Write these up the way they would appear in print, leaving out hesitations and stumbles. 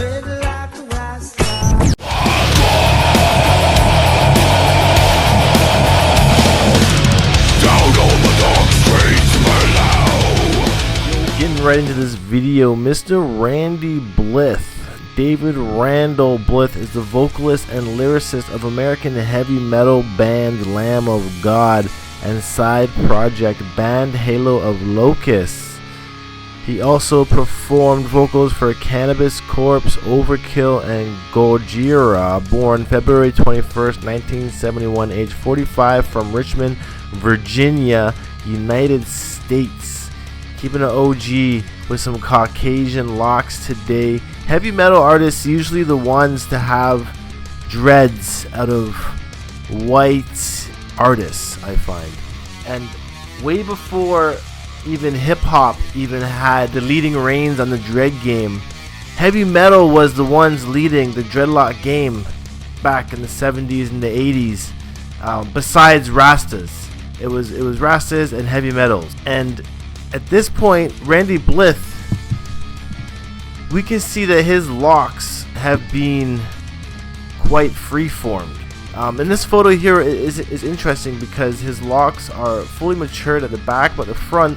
Getting right into this video, Mr. Randy Blythe. David Randall Blythe is the vocalist and lyricist of American heavy metal band Lamb of God and side project band Halo of Locusts. He also performed vocals for Cannabis Corpse, Overkill, and Gojira, born February 21st, 1971, age 45, from Richmond, Virginia, United States. Keeping an OG with some Caucasian locks today. Heavy metal artists usually the ones to have dreads out of white artists, I find. And way before even hip-hop even had the leading reins on the dread game, heavy metal was the ones leading the dreadlock game back in the 70s and the 80s. Besides Rastas, it was Rastas and heavy metals. And at this point, Randy Blythe, we can see that his locks have been quite free-formed. And this photo here is interesting because his locks are fully matured at the back, but the front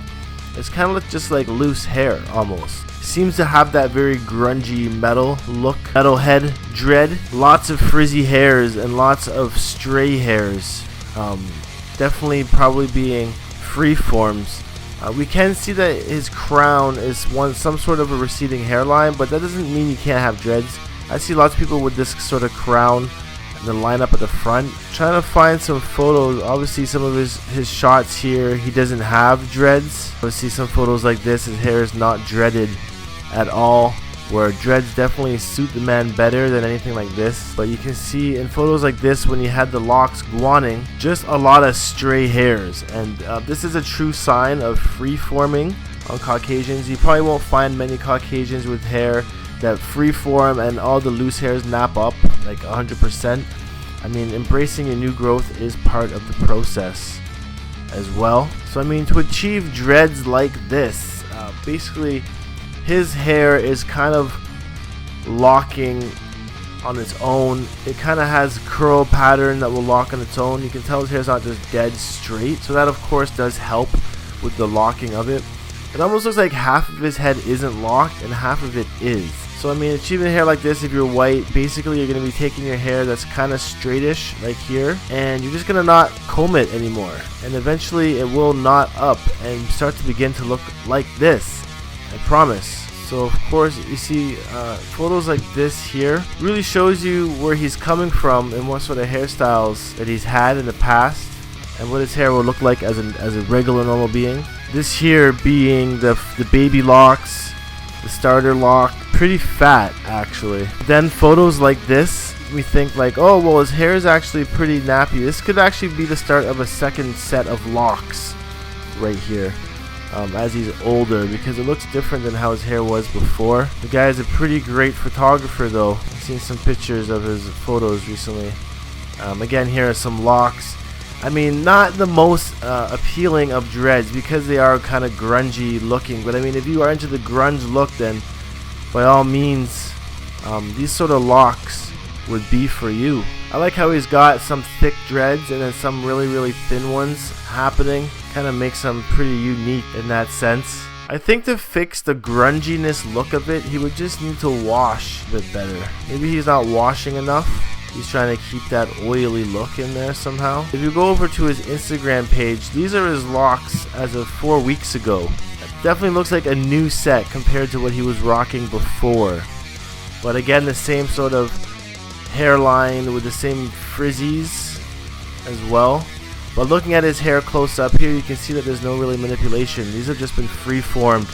is kind of just like loose hair almost. Seems to have that very grungy metal look, metalhead dread. Lots of frizzy hairs and lots of stray hairs. Definitely probably being free forms. We can see that his crown is some sort of a receding hairline, but that doesn't mean you can't have dreads. I see lots of people with this sort of crown and the line up at the front. Trying to find some photos. Obviously some of his shots here, he doesn't have dreads. Obviously some photos like this, his hair is not dreaded at all, where dreads definitely suit the man better than anything like this. But you can see in photos like this, when he had the locks guaning, just a lot of stray hairs. And this is a true sign of free forming on Caucasians. You probably won't find many Caucasians with hair that free form and all the loose hairs nap up like 100%. I mean, embracing your new growth is part of the process as well. So I mean, to achieve dreads like this, basically his hair is kind of locking on its own. It kind of has curl pattern that will lock on its own. You can tell his hair is not just dead straight, so that of course does help with the locking of it. It almost looks like half of his head isn't locked and half of it is. So I mean, achieving hair like this, if you're white, basically you're going to be taking your hair that's kind of straightish like here, and you're just going to not comb it anymore, and eventually it will knot up and start to begin to look like this, I promise. So of course you see photos like this here really shows you where he's coming from and what sort of hairstyles that he's had in the past and what his hair will look like as a regular normal being. This here being the baby locks, the starter lock, pretty fat actually. Then photos like this, we think like, oh well, his hair is actually pretty nappy. This could actually be the start of a second set of locks right here. As he's older, because it looks different than how his hair was before. The guy is a pretty great photographer though. I've seen some pictures of his photos recently. Again, here are some locks. I mean, not the most appealing of dreads because they are kind of grungy looking, but I mean, if you are into the grunge look, then by all means these sort of locks would be for you. I like how he's got some thick dreads and then some really thin ones happening. Kind of makes them pretty unique in that sense. I think to fix the grunginess look of it, he would just need to wash a bit better. Maybe he's not washing enough. He's trying to keep that oily look in there somehow. If you go over to his Instagram page, these are his locks as of 4 weeks ago. It definitely looks like a new set compared to what he was rocking before. But again, the same sort of hairline with the same frizzies as well. But looking at his hair close up here, you can see that there's no really manipulation. These have just been free-formed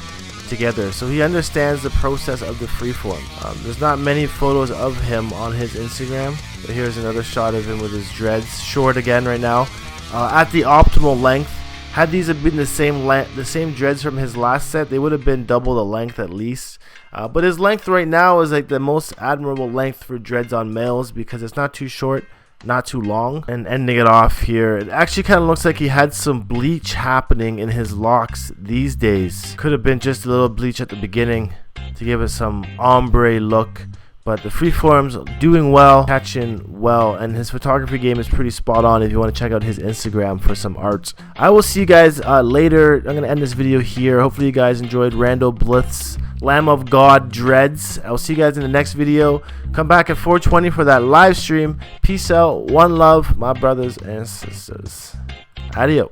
together. So he understands the process of the freeform. There's not many photos of him on his Instagram. But here's another shot of him with his dreads. Short again right now. At the optimal length. Had these have been the same dreads from his last set, they would have been double the length at least. But his length right now is like the most admirable length for dreads on males because it's not too short, not too long. And ending it off here, it actually kind of looks like he had some bleach happening in his locks these days. Could have been just a little bleach at the beginning to give it some ombre look But the Freeform's doing well, catching well, and his photography game is pretty spot on if you want to check out his Instagram for some art. I will see you guys later. I'm going to end this video here. Hopefully you guys enjoyed Randall Blythe's Lamb of God dreads. I'll see you guys in the next video. Come back at 4:20 for that live stream. Peace out. One love, my brothers and sisters. Adios.